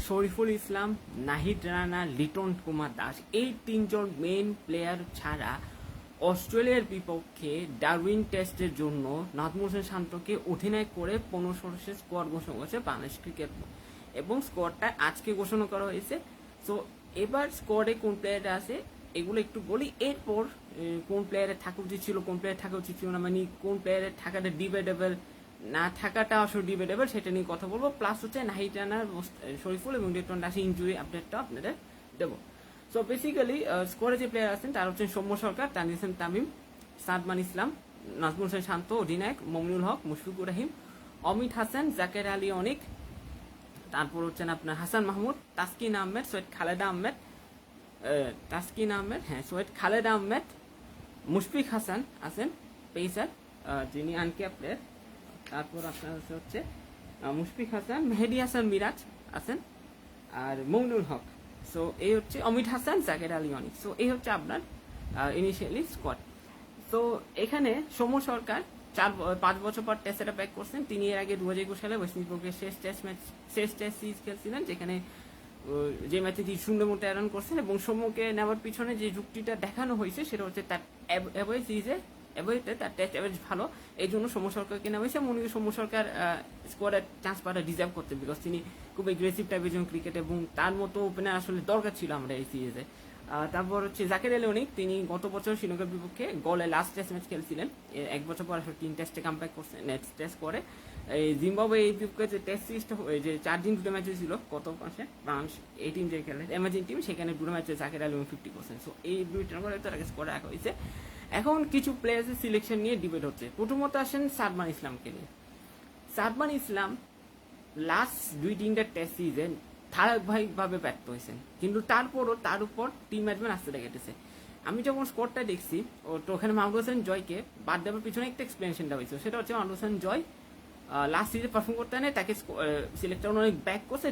শরীফুল ইসলাম, নাহিদ রানা, লিটন কুমার দাস, এই তিনজন main player ছাড়া অস্ট্রেলিয়ার বিপক্ষে ডারউইন টেস্টের জন্য নাজমুল হোসেন শান্তকে অধিনায়ক করে 15 সদস্যের স্কোয়াড ঘোষণা করেছে বাংলাদেশ ক্রিকেট বোর্ড এবং স্কোয়াডটা আজকে ঘোষণা করা হয়েছে। সো এবার স্কোয়াডে কোন প্লেয়াররা আছে এগুলো একটু বলি, এরপর কোন প্লেয়ারের থাকা উচিত ছিল, কোন প্লেয়ার থাকা উচিত ছিল না, মানে কোন প্লেয়ারের থাকাটা ডিবেটেবল, না থাকাটা আসলে ডিবেটেবল, সেটা নিয়ে কথা বলবো। প্লাস হচ্ছে নাহিদ রানা, শরীফুল এবং লিটন দাসের ইনজুরি আপডেটটা আপনাদের দেবো। সো বেসিক্যালি স্কোয়াডে যে প্লেয়ার আছেন তারা হচ্ছেন সৌম্য সরকার, তানজিদ হাসান তামিম, সাদমান ইসলাম, নাজমুল হোসেন শান্ত অধিনায়ক, মমিনুল হক, মুশফিকুর রহিম, অমিত হাসান, জাকের আলী অনিক, তারপর হচ্ছেন আপনার হাসান মাহমুদ, তাসকিন আহমেদ, সৈয়দ খালেদা আহমেদ, সৈয়দ খালেদা আহমেদ, মুশফিক হাসান আছেন পেসার, যিনি আনক্যাপ প্লেয়ার। তারপর আপনার হচ্ছে মুশফিক হাসান, মেহেদি হাসান মিরাজ আছেন, আর মমিনুল হক। সো এই হচ্ছে অমিত হাসান, জাকের আলী অনিক। সো এই হচ্ছে আপনার ইনিশিয়ালি স্কোয়াড। তো এখানে সৌম্য সরকার 5 বছর পর টেস্ট সেটা ব্যাক করছেন। তিনি এর আগে 2021 সালে ওয়েস্ট ইন্ডিজের শেষ টেস্ট সিরিজ খেলছিলেন, যেখানে যে ম্যাচে 0 মতো রান করছেন এবং সৌম্যকে নেওয়ার পিছনে যে যুক্তিটা দেখানো হয়েছে সেটা হচ্ছে তার অ্যাভারেজ সিরিজে তার টেস্ট অ্যাভারেজ ভালো, এই জন্য সৌম্য সরকারকে নেওয়া হয়েছে। মনে করি সৌম্য সরকার স্কোয়াডে চান্স পাওয়াটা ডিজার্ভ করতে, বিকজ তিনি খুব এগ্রেসিভ টাইপের একজন ক্রিকেট এবং তার মতো ওপেনার আসলে দরকার ছিল আমরা এই সিরিজে। তারপর হচ্ছে জাকের আলী অনিক, তিনি গত বছর শ্রীলঙ্কার বিপক্ষে গলে লাস্ট টেস্ট ম্যাচ খেলছিলেন, 1 বছর পর আসলে 3 টেস্টে কামব্যাক করছেন, নেক্সট টেস্ট করে এই জিম্বাবুয়ে এই বিপক্ষে যে টেস্ট সিরিজটা যে 4 দিন 2 ম্যাচ হয়েছিল গত মাসে, বাংলাদেশ এই টিম যে খেলে এমার্জিং টিম, সেখানে 2 ম্যাচে জাকের আলী 50%। সো এই 2টা করে তার আগে স্কোয়াডে রাখা হয়েছে। এখন কিছু প্লেয়ার্সের সিলেকশন নিয়ে ডিবেট হচ্ছে। প্রথমত আসেন সাদমান ইসলামকে নিয়ে। সাদমান ইসলাম লাস্ট 2-3টা টেস্ট সিরিজে ধারাবাহিকভাবে ব্যর্থ হয়েছেন, কিন্তু তারপরও তার উপর টিম ম্যানেজমেন্ট আসতে লেগেছে। আমি যখন স্কোরটা দেখছি তো ওখানে মাহমুদ হোসেন জয়কে বাদ দেওয়ার পিছনে একটা এক্সপ্লেনেশনটা হয়েছে, সেটা হচ্ছে মাহমুদ হোসেন জয় লাস্ট সিরিজে পারফর্ম করতে পারে, তাকে সিলেক্টর অনেক ব্যাক করছে,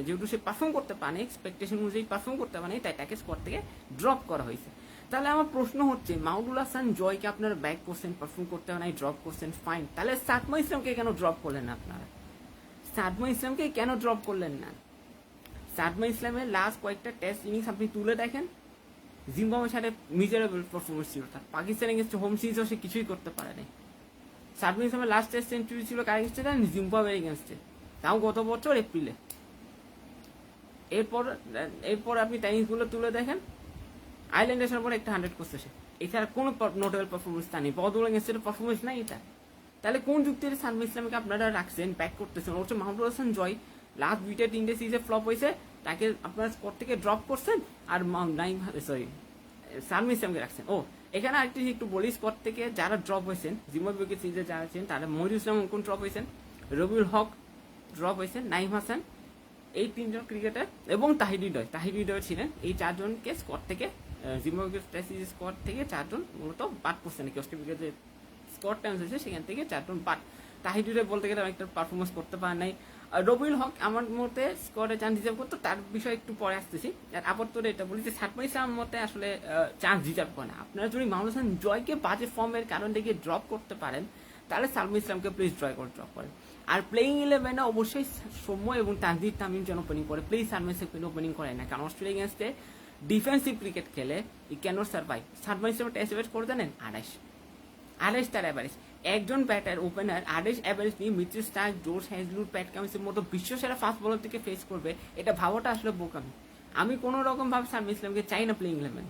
যেহেতু সে পারফর্ম করতে পারে এক্সপেকটেশন অনুযায়ী পারফর্ম করতে পারে, তাই তাকে স্কোর থেকে ড্রপ করা হয়েছে। তাহলে আমার প্রশ্ন হচ্ছে, মাহমুদুল হাসান জয়কে আপনারা ব্যাক করছেন, পারফর্ম করতে পারে, ড্রপ করছেন, ফাইন, তাহলে সাদমান ইসলামকে কেন ড্রপ করলেন না আপনারা? সাদমান ইসলামকে কেন ড্রপ করলেন না? সাদমান ইসলামের লাস্ট কয়েকটা টেস্ট ইনিংস আপনি তুলে দেখেন, জিম্বাবুয়ের সাথে মিজারেবল পারফরমেন্স ছিল তার। পাকিস্তান এগেন্স্টে হোম সিরিজও সে কিছুই করতে পারেনি। সাদমান ইসলামের লাস্ট টেস্ট সেঞ্চুরি ছিল কার এগেন্স্টে জানেন? জিম্বাবুয়ের এগেন্স্টে, তাও গত বছর এপ্রিলে। এরপর আপনি টাইমিংসগুলো তুলে দেখেন, আইল্যান্ডের পরে একটা 100 করছে সে, এছাড়া কোনো নোটেবল পারফরমেন্স তা নেই, বদল এগেন্স্টের পারফরমেন্স নাই এটা। তাহলে কোন যুক্তিতে সাদমান ইসলামকে আপনারা রাখছেন, ব্যাক করতেছেন? হচ্ছে মাহমুদুল হাসান জয় লাস্ট 2-3টে সিরিজে ফ্লপ হয়েছে, তাকে আপনারা স্কোর থেকে ড্রপ করছেন, আর সাদমান ইসলামকে রাখছেন। ও এখানে আরেকটি একটু বলি, স্কোর থেকে যারা ড্রপ হয়েছেন জিম্বাবুয়ে সিরিজে যারা আছেন, তারা মহিদুল ইসলাম কোন ড্রপ হয়েছেন, রবিউল হক ড্রপ হয়েছেন, নাইম হাসান, এই 3জন ক্রিকেটার এবং তাহির হৃদয় ছিলেন। এই 4জনকে স্কোর থেকে জিম্বাবুয়ে টেস্ট সিরিজ স্কোর থেকে 4জন মূলত বাদ পড়ছেন, অস্ট্রেলিয়া যে স্কোর টাইমস হয়েছে সেখান থেকে 4জন বাদ। তাহির হৃদয় বলতে গেলে একটা পারফরমেন্স করতে পারে নাই। রবিউল হক আমার মতে স্কোরে চান্স ডিজার্ভ করতো, তার বিষয়ে একটু পরে আসতেছি। আর আপাতত এটা বলি যে সাদমান ইসলাম মতে আসলে চান্স ডিজার্ভ করে না। আপনারা যদি মাহমুদ হাসান জয়কে বাজে ফর্মের কারণ থেকে ড্রপ করতে পারেন, তাহলে সাদমান ইসলামকে প্লিজ ড্রপ করেন। আর প্লেইং 11-এ অবশ্যই সৌম্য এবং তানজিদ তামিম যেন ওপেনিং করে, প্লিজ সাদমান ইসলামকে ওপেনিং করে না, কারণ অস্ট্রেলিয়া এগেন্স্টে ডিফেন্সিভ ক্রিকেট খেলে ই ক্যানট সার্ভাইভ। সাদমান ইসলাম টেস্ট অ্যাভারেজ করে জানেন 28 তার অ্যাভারেজ। একজন ব্যাটার ওপেনার 28 অ্যাভারেজ নিয়ে মিচেল স্টার্ক, জোশ হ্যাজলুড, প্যাট কামিন্সের মতো বিশ্বসেরা ফাস্ট বলার থেকে ফেস করবে, এটা ভাবাটা আসলে বোকামি। আমি কোনো রকম ভাবে সাদমান ইসলামকে চাই না প্লেইং 11,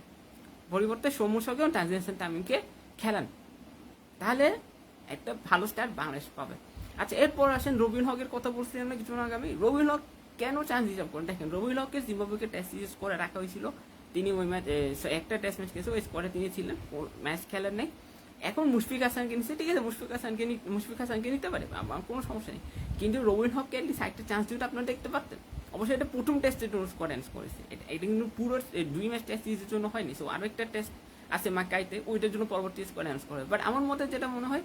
পরিবর্তে সৌম্য সরকার এবং তানজিদ হাসান তামিমকে খেলান, তাহলে একটা ভালো স্টার বাংলাদেশ পাবে। আচ্ছা, এরপর আসেন রবিউল হকের কথা বলছিলাম না কিছুক্ষণ আগে আমি। রবিউল হক কেন চান্স ডিজার্ভ করেন? দেখেন, রবিউল হককে জিম্বাবুয়েকে টেস্ট সিরিজ করে রাখা হয়েছিল, তিনি ওই ম্যাচ একটা টেস্ট ম্যাচ খেয়েছে, ওই স্কোয়াডে তিনি ছিলেন, ম্যাচ খেলেন নাই। এখন মুশফিক হাসানকে নিচ্ছে, ঠিক আছে, মুশফিক হাসানকে নিতে পারে, আমার কোনো সমস্যা নেই, কিন্তু রবিউল হককে অ্যাটলিস্ট একটা চান্স দিতে আপনারা দেখতে পারতেন। অবশ্যই এটা প্রথম টেস্টের জন্য স্কোয়াড অ্যান্স করেছে, এটা কিন্তু পুরো 2 ম্যাচ টেস্ট সিরিজের জন্য হয়নি। সো আরও একটা টেস্ট আছে মাকাইতে, ওইটার জন্য পরবর্তী স্কোয়াড অ্যান্স করে। বাট আমার মতে যেটা মনে হয়,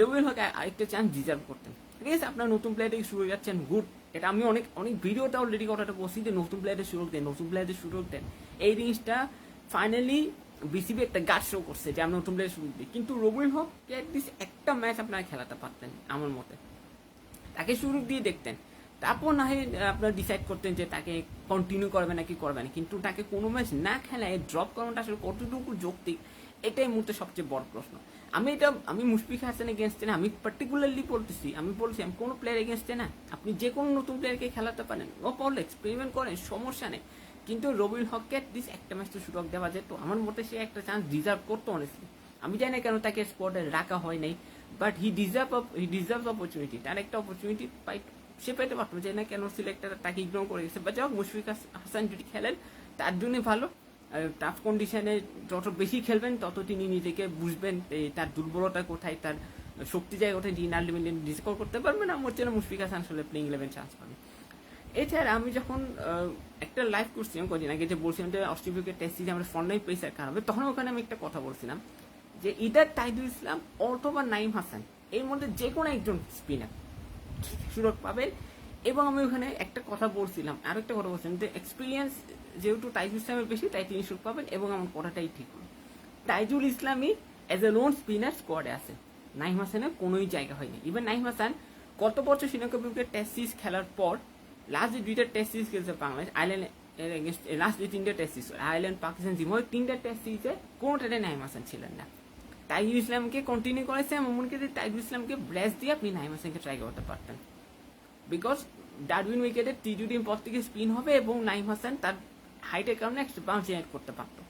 রবিউল হক আরেকটা চান্স ডিজার্ভ করতেন। ঠিক আছে, আপনার নতুন প্লেয়ারে শুরু যাচ্ছেন, গুড, এটা আমি অনেক ভিডিওতে অলরেডি কথাটা বলছি যে নতুন প্লেয়ারদের সুযোগ দেন। এই জিনিসটা ফাইনালি বিসিবি একটা গাছ শো করছে যে আমরা নতুন প্লেয়ার সুযোগ দিই, কিন্তু রবিউল হককে অ্যাটলিস্ট একটা ম্যাচ আপনারা খেলাতে পারতেন আমার মতে, তাকে সুযোগ দিয়ে দেখতেন, তারপর না হয় আপনারা ডিসাইড করতেন যে তাকে কন্টিনিউ করবে নাকি করবে না, কিন্তু তাকে কোনো ম্যাচ না খেলায় ড্রপ করানোটা আসলে কতটুকু যৌক্তিক, এটাই মুহূর্তে সবচেয়ে বড় প্রশ্ন। আমি মুশফিক হাসান এগেনস্টে না, আমি পার্টিকুলারলি বলতেছি, আমি বলছি আমি কোনো প্লেয়ার এগেনস্টে না, আপনি যে কোনো নতুন প্লেয়ারকে খেলাতে পারেন, ও পড়লে এক্সপেরিমেন্ট করেন, সমস্যা নেই, কিন্তু রবিউল হককে দিস একটা ম্যাচ তো সুযোগ দেওয়া যেত, আমার মতে সে একটা চান্স ডিজার্ভ করতো অনেস্টলি। আমি জানি না কেন তাকে স্কোয়াডে রাখা হয় নাই, বাট হি ডিজার্ভ অপরচুনিটি, তার একটা অপরচুনিটি সে পেতে পারতো, যে না কেন সিলেক্টর তাকে ইগনোর করে গেছে। বা যাই হোক, মুশফিক হাসান যদি খেলেন তার জন্যই ভালো, টাফ কন্ডিশনে যত বেশি খেলবেন তত তিনি নিজেকে বুঝবেন তার দুর্বলতা কোথায়, তার শক্তি জায়গা কোথায়, তিনি আলটিমেটলি ডিসকভার করতে পারবেন। আমার জন্য মুশফিক হাসান আসলে প্লেইং 11 চান্স পাবেন। এছাড়া আমি যখন একটা লাইভ করছিলাম কদিন আগে, যে বলছিলাম যে অস্ট্রেলিয়াকে টেস্ট সিরিজে আমরা ফ্রন্ট লাইন পেসার খারাপ, তখন ওখানে আমি একটা কথা বলছিলাম যে ইদার তাইজুল ইসলাম অথবা নাইম হাসান, এর মধ্যে যে কোনো একজন স্পিনার সুযোগ পাবেন। এবং আমি ওখানে একটা কথা বলছিলাম, আরো একটা কথা বলছিলাম যে এক্সপিরিয়েন্স যেহেতু তাইজুল ইসলামের বেশি, তাই তিনি সুযোগ পাবেন, এবং আমার কথাটাই ঠিক হলো। তাইজুল ইসলামই এজ এ লোন স্পিনার স্কোয়াডে আছে, নাইম হাসানের কোনোই জায়গা হয়নি। ইভেন নাইম হাসান গত বছর শ্রীলঙ্কা বিপক্ষে টেস্ট সিরিজ খেলার পর লাস্ট যে 2টা টেস্ট সিরিজ খেলছে বাংলাদেশ, আয়ারল্যান্ড এগেনস্ট, লাস্ট যে 3টা test series, Ireland, Pakistan, Zimbabwe, 3টা টেস্ট সিরিজে কোনোটাতে নাইম হাসান ছিলেন না। তাইজুল ইসলামকে কন্টিনিউ করেছে, এমনকি তাইজুল ইসলামকে ব্রেস দিয়ে আপনি নাইম হাসানকে ট্রাই করতে পারতেন, বিকজ ডারউইন উইকেটে টি20 পর থেকে স্পিন হবে, এবং নাইম হাসান তার হাইটের কারণে একটা বাউন্স জেনারেট করতে পারতো।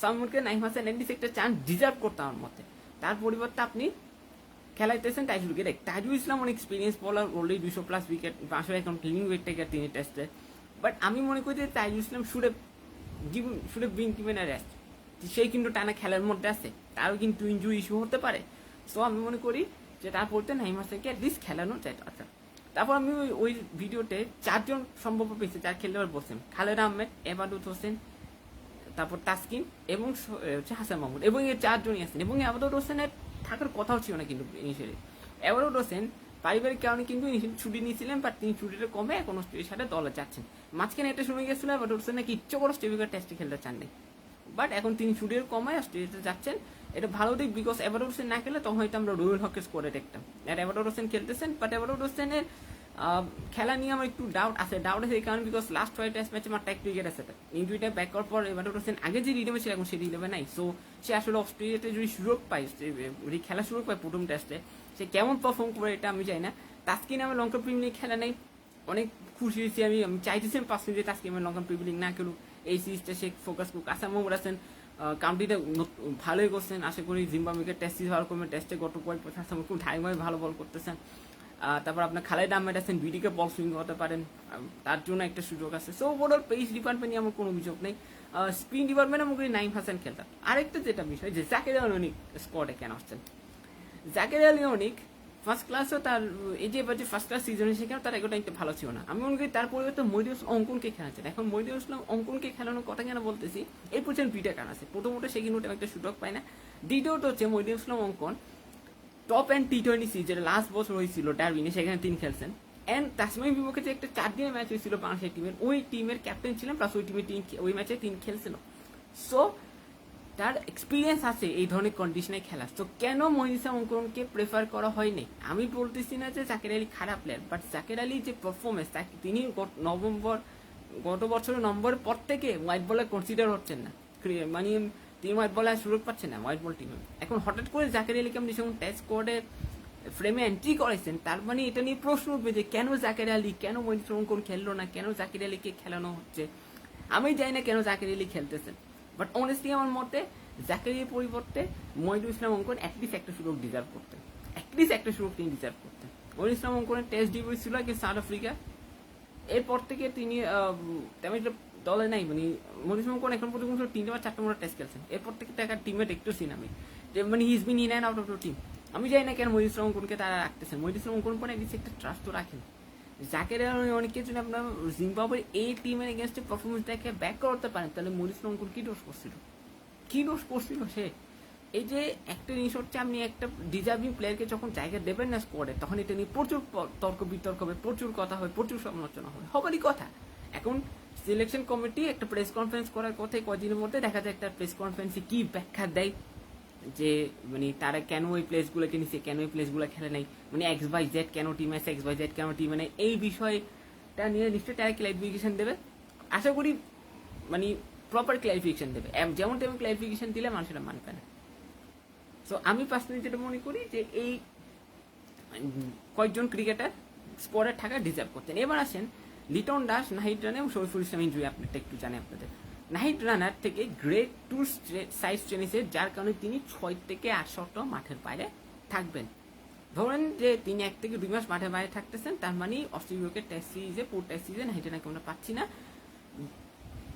সামুনকে নাইম হাসান এটলিস্ট একটা চান্স ডিজার্ভ করতে আমার মতে। তার পরিবর্তে আপনি খেলাইতেছেন তাইজুলকে। দেখ, তাইজুল ইসলাম অনেক এক্সপিরিয়েন্স বলার, অলরেডি 200+ উইকেট, 500 এখন ক্লিনিং উইকেট টেকার তিনি টেস্টে, বাট আমি মনে করি যে Taijul Islam should been given a rest. সেই কিন্তু টানা খেলার মধ্যে আছে, তারও কিন্তু ইনজুরি ইস্যু হতে পারে। সো আমি মনে করি যে তার পরিবর্তে নাইম হাসানকে অ্যাটলিস্ট খেলানো চাই। আচ্ছা, তারপর আমি ওই ভিডিওতে 4 জন সম্ভব পেয়েছি, 4 খেলোয়াড় বলছেন, খালেদ আহমেদ, এবাদত হোসেন, তারপর তাসকিন এবং হাসান মাহমুদ, এবং এই 4 জনই আছেন। এবং এবাদত হোসেনের থাকার কথাও ছিল না কিন্তু ইনিশিয়ালি। এবাদত হোসেন পারিবারিক কারণে কিন্তু ছুটি নিয়েছিলেন, বাট তিনি ছুটিটা কমে এখন অস্ট্রেলিয়ার সাথে দলে যাচ্ছেন। মাঝখানে এটা শুনে গেছিল এবাদত হোসেন নাকি ইচ্ছে করে অস্ট্রেলিয়ার টেস্টে খেলতে চাননি, বাট এখন তিনি ছুটির কমায় অস্ট্রেলিয়াতে যাচ্ছেন। এটা ভালো দিক, বিকজ এবাদত হোসেন না খেলে তখন হয়তো আমরা রুবেল হকের স্কোরে দেখতাম। আর এবাদত হোসেন খেলতেছেন, বাট এবাদত হোসেনের খেলা নিয়ে আমার একটু ডাউট আছে এই কারণে, বিকজ লাস্ট 6 টেস্ট ম্যাচে মাত্র একটা উইকেট আছে, ইঞ্জুরিটা ব্যাক করার পর এবাদত হোসেন আগে যে রিলেভে ছিল এখন সেই রিলেভে নাই। সো সে আসলে অস্ট্রেলিয়াতে যদি সুযোগ পায়, খেলার সুযোগ পায় প্রথম টেস্টে, সে কেমন পারফর্ম করে এটা আমি জানি না। তাসকিন আমার লঙ্কা প্রিমিয়ার লিগ খেলা নেই, অনেক খুশি হয়েছি, আমি চাইতেছিলাম 5 মিনিটে তাসকিন আমার লঙ্কা প্রিমিয়ার লিগ না খেলুক, এই সিরিজটা সে ফোকাস করুক। আসাম মাহমুদ আছেন, কাউন্টিটা ভালোই করছেন, আশা করি জিম্বাবুয়েকে টেস্ট সিরিজ ভালো করবেন, টেস্টে গত কয়েক আসাম খুব ঢাইভাবে ভালো বল করতেছেন। তারপর আপনার খালেদ আহমেদ আছেন, বিডিকে বল সুইং করতে পারেন, তার জন্য একটা সুযোগ আছে। সো ওভারঅল পেস ডিপার্টমেন্ট নিয়ে আমার কোনো অভিযোগ নেই। স্পিন ডিপার্টমেন্টে আমাকে নাইম হাসান খেলতাম। আরেকটা যেটা বিষয় যে জাকের আলী অনিক স্কোয়াডে কেন আসছেন, জাকের আলী অনিক ফার্স্ট ক্লাসও তার এই যে এবার যে ফার্স্ট ক্লাস সিজনে সেখানে তার এগোটা একটা ভালো ছিল না। আমি মনে করি তার পরিবর্তে মহিদুল ইসলাম অঙ্কনকে খেলাচ্ছেন। এখন মহিদুল ইসলাম অঙ্কনকে খেলানোর কথা কেন বলতেছি, এই পর্যন্ত 2টা কারণ আছে। প্রথমত সে কিন্তু একটা সুযোগ পায় না, দ্বিতীয়ত হচ্ছে মহিদুল ইসলাম অঙ্কন টপ অ্যান্ড টি20 সিরিজ যেটা লাস্ট বছর হয়েছিল ডারউইনে, সেখানে তিনি খেলছেন। অ্যান্ড তাসমানির বিপক্ষে যে একটা 4 দিনের ম্যাচ হয়েছিল বাংলাদেশের টিমের, ওই টিমের ক্যাপ্টেন ছিলেন, প্লাস ওই টিমের ওই ম্যাচে তিনি খেলছিল। সো তার এক্সপিরিয়েন্স আছে এই ধরনের কন্ডিশনে খেলা। তো কেন মহিদুল ইসলাম অঙ্কনকে প্রেফার করা হয়নি? আমি বলতেছি না যে জাকের আলী খারাপ প্লেয়ার, বাট জাকের আলী যে পারফরমেন্স, তিনি গত বছরের নম্বরের পর থেকে হোয়াইট বলে কনসিডার হচ্ছেন না, মানে তিনি হোয়াইট বলে সুযোগ পাচ্ছেন না হোয়াইট বল টিমে। এখন হঠাৎ করে জাকের আলীকে আপনি যখন টেস্ট স্কোয়াডে ফ্রেমে এন্ট্রি করেছেন, তার মানে এটা নিয়ে প্রশ্ন উঠবে যে কেন জাকের আলী, কেন মহিদুল ইসলাম অঙ্কন খেললো না, কেন জাকের আলীকে খেলানো হচ্ছে। আমি জানি না কেন জাকের আলী খেলতেছেন, বাট অনেস্টলি আমার মতে জাকের আলীর পরিবর্তে মহিদুল ইসলাম অঙ্কন অ্যাটলিস্ট একটা সুযোগ ডিজার্ভ করতেন, তিনি ডিজার্ভ করতেন। মহিদুল ইসলাম অঙ্কনের টেস্ট ডিবিউ ছিল কি সাউথ আফ্রিকা, এরপর থেকে তিনি তেমন দলে নাই, মানে মহিদুল ইসলাম অঙ্কন এখন পর্যন্ত 3 বা 4টা মতো টেস্ট খেলছেন, এরপর থেকে তার টিমে দেখতেছি না আমি, যে মানে he is been in and out of the team. আমি জানি না কেন মহিদুল ইসলাম অঙ্কনকে তারা রাখতেছেন। মহিদুল ইসলাম অঙ্কন পরে একদিকে একটা ট্রাস্ট তো রাখেন। জাকের অনেক কিছু আপনার জিম্বাবুয়ের এই টিমের এগেনস্টে পারফরমেন্স দেখে ব্যাক করতে পারেন, তাহলে মহিদুল ইসলাম অঙ্কন কি দোষ করছিল সে? এই যে একটা জিনিস হচ্ছে, আপনি একটা ডিজার্ভিং প্লেয়ারকে যখন জায়গা দেবেন না স্কোয়াডে, তখন এটা নিয়ে প্রচুর তর্ক বিতর্ক হবে, প্রচুর কথা হবে, প্রচুর সমালোচনা হবে, হবারই কথা। এখন সিলেকশন কমিটি একটা প্রেস কনফারেন্স করার কথাই কদিনের মধ্যে দেখা যায়, একটা প্রেস কনফারেন্সে কি ব্যাখ্যা দেয় যে মানে তারা কেন ওই প্লেসগুলোকে নিচ্ছে, কেন ওই প্লেসগুলো খেলে নাই, মানে XYZ কেন টিম আছে, XYZ কেন টিমে নেই, এই বিষয়ে ম্যাচটা নিয়ে নিশ্চয়ই তারা ক্লারিফিকেশন দেবে, আশা করি মানে প্রপার ক্লারিফিকেশন দেবে, যেমন তেমন ক্লারিফিকেশন দিলে মানুষেরা মানবে না। সো আমি পার্সোনালি যেটা মনে করি যে এই কয়েকজন ক্রিকেটার স্পোর্টে থাকা ডিজার্ভ করতেন। এবার আসেন লিটন দাস, নাহিদ রানা এবং শরীফুল ইসলাম ইনজুরি আপডেটটা একটু জানি আপনাদের। নাহিদ রানার থেকে গ্রেড 2 সাইজ টেনিসে, যার কারণে তিনি 6 থেকে 8 সপ্তাহ মাঠের বাইরে থাকবেন। ধরেন যে তিনি 1 থেকে 2 মাস মাঠের বাইরে থাকতেছেন, তার মানে অস্ট্রেলিয়াকে টেস্ট সিরিজে, পুরো টেস্ট সিরিজে নাহিদ রানাকে আমরা পাচ্ছি না।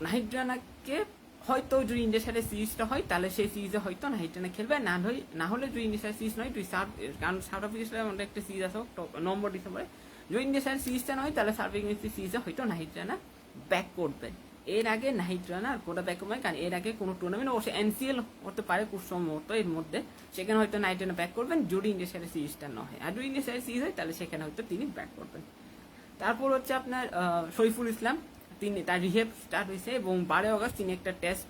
নাহিদ রানাকে হয়তো যদি ইন্ডিয়ার সাথে সিরিজটা হয় তাহলে সেই সিরিজে হয়তো নাহিদ রানা খেলবে, না হলে যদি ইন্ডিয়ার সাথে সিরিজ নয়, কারণ সাউথ আফ্রিকার সাথে আমাদের একটা সিরিজ আছে নভেম্বর ডিসেম্বরে, যদি ইন্ডিয়ার সাথে সিরিজটা নয় তাহলে সাউথ আফ্রিকার সিরিজে হয়তো নাহিদ রানা ব্যাক করবেন। এর আগে নাহিদ রানা আর গোটা ব্যাক করবেন, কারণ এর আগে কোনো টুর্নামেন্ট অবশ্যই এনসিএল হতে পারে খুব সম্ভবত এর মধ্যে, সেখানে হয়তো নাহিদ রানা ব্যাক করবেন যদি ইন্ডিয়ার সাথে সিরিজটা না হয়। আর যদি ইন্ডিয়ার সাথে সিরিজ হয় তাহলে সেখানে হয়তো তিনি ব্যাক করবেন। তারপর হচ্ছে আপনার শরীফুল ইসলাম, তিনি তার রিহেব স্টার্ট হয়েছে এবং 12 আগস্ট তিনি একটা টেস্ট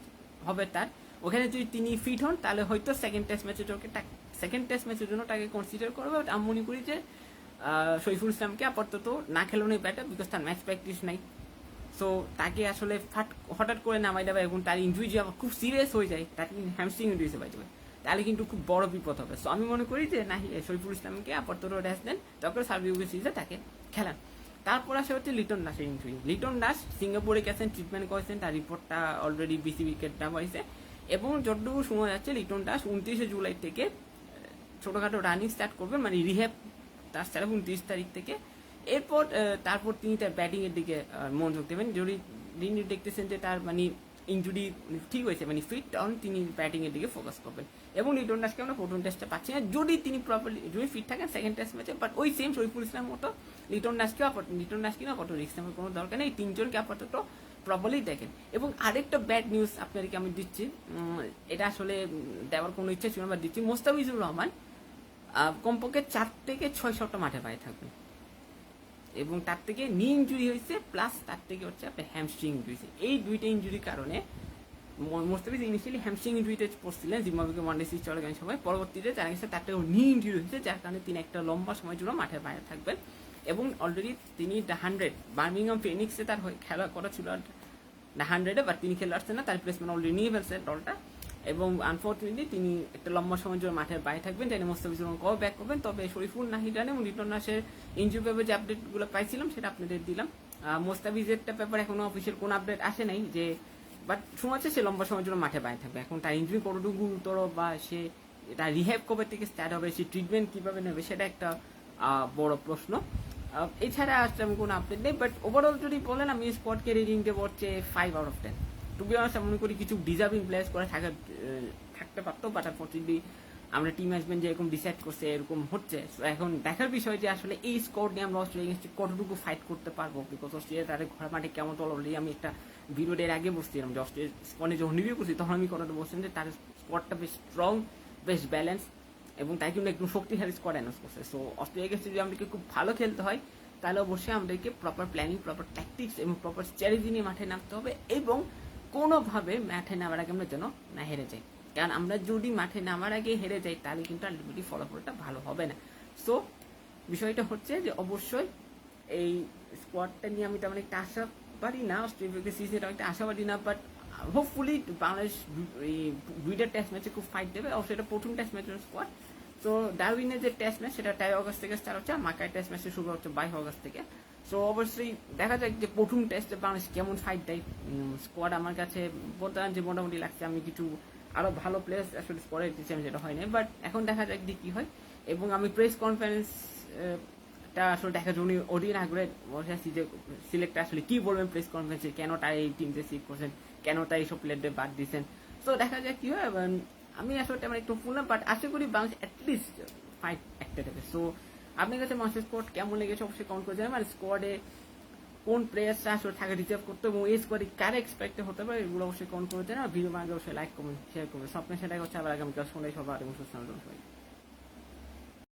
হবে তার, ওখানে যদি তিনি ফিট হন তাহলে হয়তো সেকেন্ড টেস্ট ম্যাচের জন্য তাকে কনসিডার করবে। বাট আমি মনে করি যে শরীফুল ইসলামকে আপাতত না খেলানোই বেটার, বিকজ তার ম্যাচ প্র্যাকটিস নাই। সো তাকে আসলে হঠাৎ করে নামাই দেবে এবং তার ইনজুরি যদি খুব সিরিয়াস হয়ে যায়, তাকে হ্যামস্ট্রিং ইনজুরি হয়ে যাবে, তাহলে কিন্তু খুব বড় বিপদ হবে। সো আমি মনে করি যে না, শরীফুল ইসলামকে আপাতত রেস্ট দেন, তারপরে সার্ভিস সিরিজে তাকে খেলান। তারপর আসে হচ্ছে লিটন দাসের ইনজুরি। লিটন দাস সিঙ্গাপুরে গেছেন, ট্রিটমেন্ট করেছেন, তার রিপোর্টটা অলরেডি বিসিবিকে দেওয়া হয়েছে এবং যতটুকু শোনা যাচ্ছে লিটন দাস 29 জুলাই থেকে ছোটখাটো রানিং স্টার্ট করবেন, মানে রিহ্যাব তার স্টার্ট 29 তারিখ থেকে। এরপর তারপর তিনি তার ব্যাটিং এর দিকে মনোযোগ দেবেন। যদি তিনি দেখতেছেন যে তার মানে ইনজুরি ঠিক হয়েছে, মানে ফিট, তখন তিনি ব্যাটিং এর দিকে ফোকাস করবেন। এবং লিটন দাসকে আমরা প্রথম টেস্টটা পাচ্ছি না, যদি তিনি প্রপারলি যদি ফিট থাকেন সেকেন্ড টেস্ট ম্যাচে। বাট ওই সেম শরীফুল ইসলামের মতো লিটন দাসকে না আপাতত রিস্ক নেওয়ার কোনো দরকার নেই, 3 জনকে আপাতত প্রপারলি দেখেন। এবং আরেকটা ব্যাড নিউজ আপনাদেরকে আমি দিচ্ছি, এটা আসলে দেওয়ার কোনো ইচ্ছা ছিল না, বা দিচ্ছি। মোস্তাফিজুর রহমান কমপক্ষে 4 থেকে 6 সপ্তাহ মাঠে বাইরে থাকবেন, এবং তার থেকে নি ইঞ্জুরি হয়েছে, প্লাস তার থেকে হচ্ছে আপনার হ্যামস্ট্রিং ইঞ্জুরি হয়েছে। এই দুইটা ইঞ্জুরির কারণে মোস্তাফিজ ইনিশিয়ালি হ্যামস্ট্রিং ইঞ্জুরিতে পড়ছিলেন জিম্বাবুকে ওয়ানডে সিরিজ চলাকালীন সময়, পরবর্তীতে জানা গেছে তার থেকে নি ইঞ্জুরি হয়েছে, যার কারণে তিনি একটা লম্বা সময় জুড়ে মাঠের বাইরে থাকবেন। এবং অলরেডি তিনি দ্য 100 বার্মিংহাম ফিনিক্সে তার খেলা করা ছিল দ্য 100-এ, বাট তিনি খেলে আসছেন না, তার রিপ্লেসমেন্ট অলরেডি নিয়ে ফেলছে দলটা। এবং আনফর্চুনেটলি তিনি একটা লম্বা সময় জন্য মাঠের বাইরে থাকবেন, তাই মোস্তাফিজুর রহমান কবে ব্যাক করবেন। তবে শরীফুল, নাহিদ রানা এবং লিটন দাসের ইনজুরি ব্যাপারে যে আপডেটগুলো পাইছিলাম সেটা আপনাদের দিলাম। মোস্তাফিজেরটা ব্যাপারে এখনো অফিসিয়াল কোনো আপডেট আসে নাই, যে বাট শোনা যাচ্ছে সে লম্বা সময়ের জন্য মাঠে বাইরে থাকবে। এখন তার ইনজুরি কতটুকু গুরুতর বা সে তার রিহ্যাব কবে থেকে স্টার্ট হবে, সে ট্রিটমেন্ট কিভাবে নেবে, সেটা একটা বড় প্রশ্ন। এছাড়া আসলে আমি কোনো আপডেট নেই। বাট ওভারঅল যদি বলেন, আমি স্পটকে রেটিং দেবো হচ্ছে 5/10। টু বি অনেস্ট আমি মনে করি কিছু ডিজার্ভিং প্লেয়ার্স করে থাকতে পারতো, বাট আনফর্চুনেটলি আমরা টিম ম্যানেজমেন্ট যেরকম ডিসাইড করছে এরকম হচ্ছে। এখন দেখার বিষয় যে আসলে এই স্কোর নিয়ে আমরা অস্ট্রেলিয়া কতটুকু ফাইট করতে পারবো, বিকজ অস্ট্রেলিয়া তাদের ঘর মাঠে কেমন দল। অলরেডি আমি একটা ভিডিওর এর আগে বসছিলাম যে অস্ট্রেলিয়া স্কোয়াডে যখন রিভিউ করছি, তখন আমি কথাটা বলছিলাম যে তার স্কোয়াডটা বেশ স্ট্রং, বেশ ব্যালেন্স, এবং তাই কিন্তু একদম শক্তিশালী স্কোয়াড অ্যানাউন্স করছে। সো অস্ট্রেলিয়াকে যদি আমাদেরকে খুব ভালো খেলতে হয় তাহলে অবশ্যই আমাদেরকে প্রপার প্ল্যানিং, প্রপার ট্যাকটিক্স এবং প্রপার স্ট্র্যাটেজি নিয়ে মাঠে নামতে হবে, এবং কোনোভাবে মাঠে নামার আগে আমরা যেন না হেরে যাই। কারণ আমরা যদি মাঠে নামার আগে হেরে যাই তাহলে কিন্তু আলটিমেটলি ফলাফলটা ভালো হবে না। সো বিষয়টা হচ্ছে যে অবশ্যই এই স্কোয়াডটা নিয়ে আমি তেমন একটা আশাবাদী না, অস্ট্রেলিয়াকে সিরিজে তেমন একটা আশাবাদী না। বাট হোপফুলি বাংলাদেশ এই 2টা টেস্ট ম্যাচে খুব ফাইট দেবে। অবশ্যই এটা প্রথম টেস্ট ম্যাচের স্কোয়াড। সো ডারউইনের যে টেস্ট ম্যাচ সেটা 23 আগস্ট থেকে স্টার্ট হচ্ছে, আর মাকায় টেস্ট ম্যাচে শুরু হচ্ছে 22 আগস্ট থেকে। সো অবশ্যই দেখা যাক যে প্রথম টেস্টে বাংলাদেশ কেমন ফাইট দেয়। স্কোয়াড আমার কাছে বলতে যে মোটামুটি লাগছে, আমি কিছু আরো ভালো প্লেয়ার্স আসলে স্কোয়াডে দিচ্ছিলাম, যেটা হয় না। বাট এখন দেখা যাক যে কি হয়। এবং আমি প্রেস কনফারেন্সটা আসলে দেখার জন্য অডিয়েন্স আগ্রহে বসে আছি যে সিলেক্টর আসলে কি বলবেন প্রেস কনফারেন্সে, কেন তাই এই টিমকে সিলেক্ট করছেন, কেন তাই এইসব প্লেয়ারদের বাদ দিচ্ছেন। সো দেখা যাক কি হয়। আমি আসলে তেমন একটু ফুল না, বাট আশা করি বাংলাদেশ অ্যাটলিস্ট ফাইট একটা দেবে। সো আপনার কাছে বাংলাদেশ স্কোয়াড কেমন লেগেছে অবশ্যই কমেন্ট করে জানাবেন। আর স্কোয়াডে কোন প্লেয়ার্সরা আসলে থাকে রিজার্ভ করতে, এবং এই স্কোয়াডে কারে এক্সপেক্ট হতে পারে, এগুলো অবশ্যই কমেন্ট করে জানাবেন। ভিডিও বানাতে অবশ্যই লাইক, কমেন্ট, শেয়ার করবেন। স্বপ্নের সেটাই হচ্ছে আবার আগামীকাল সন্ধ্যায় সবার এবং সুস্থ